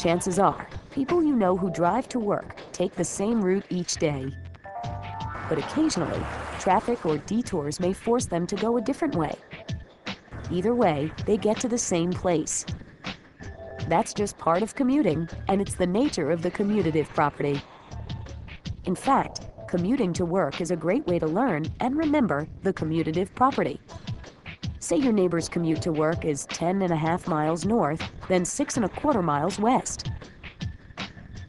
Chances are, people you know who drive to work take the same route each day. But occasionally, traffic or detours may force them to go a different way. Either way, they get to the same place. That's just part of commuting, and it's the nature of the commutative property. In fact, commuting to work is a great way to learn and remember the commutative property. Say your neighbor's commute to work is 10.5 miles north, then 6.25 miles west.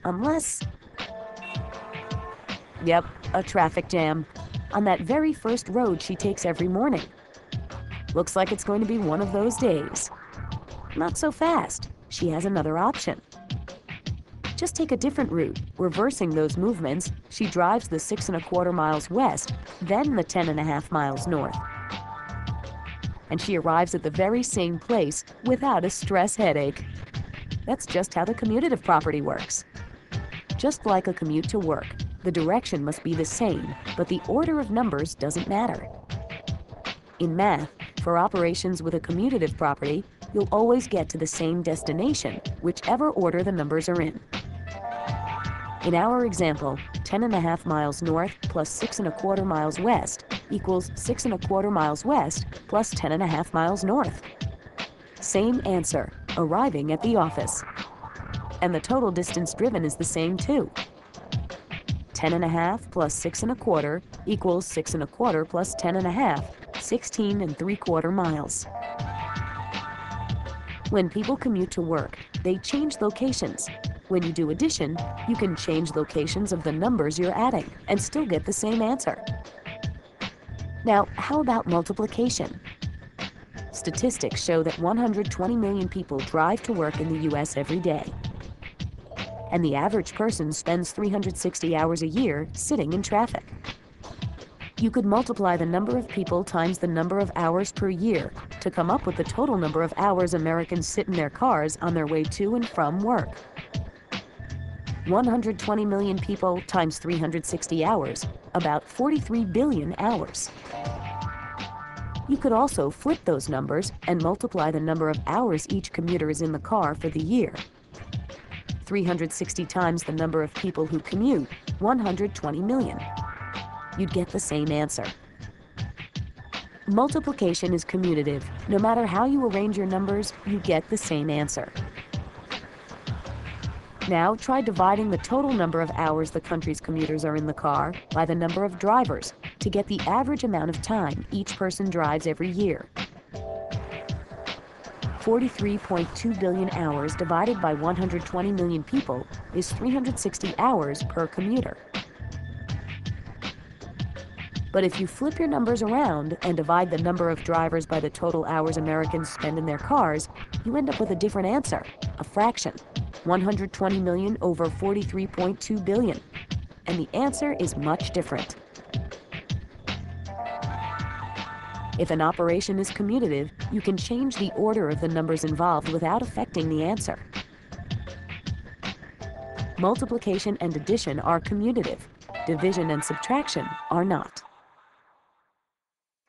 Unless... Yep, a traffic jam on that very first road she takes every morning. Looks like it's going to be one of those days. Not so fast. She has another option. Just take a different route. Reversing those movements, she drives the 6.25 miles west, then the 10.5 miles north. And she arrives at the very same place without a stress headache. That's just how the commutative property works. Just like a commute to work, the direction must be the same, but the order of numbers doesn't matter. In math, for operations with a commutative property, you'll always get to the same destination, whichever order the numbers are in. In our example, 10.5 miles north plus 6.25 miles west equals 6.25 miles west plus 10.5 miles north. Same answer, arriving at the office. And the total distance driven is the same too. 10.5 plus 6.25 equals 6.25 plus 10.5, 16.75 miles. When people commute to work, they change locations. When you do addition, you can change locations of the numbers you're adding and still get the same answer. Now, how about multiplication? Statistics show that 120 million people drive to work in the US every day. And the average person spends 360 hours a year sitting in traffic. You could multiply the number of people times the number of hours per year to come up with the total number of hours Americans sit in their cars on their way to and from work. 120 million people times 360 hours, about 43 billion hours. You could also flip those numbers and multiply the number of hours each commuter is in the car for the year. 360 times the number of people who commute, 120 million. You'd get the same answer. Multiplication is commutative. No matter how you arrange your numbers, you get the same answer. Now try dividing the total number of hours the country's commuters are in the car by the number of drivers to get the average amount of time each person drives every year. 43.2 billion hours divided by 120 million people is 360 hours per commuter. But if you flip your numbers around and divide the number of drivers by the total hours Americans spend in their cars, you end up with a different answer, a fraction. 120 million over 43.2 billion. And the answer is much different. If an operation is commutative, you can change the order of the numbers involved without affecting the answer. Multiplication and addition are commutative. Division and subtraction are not.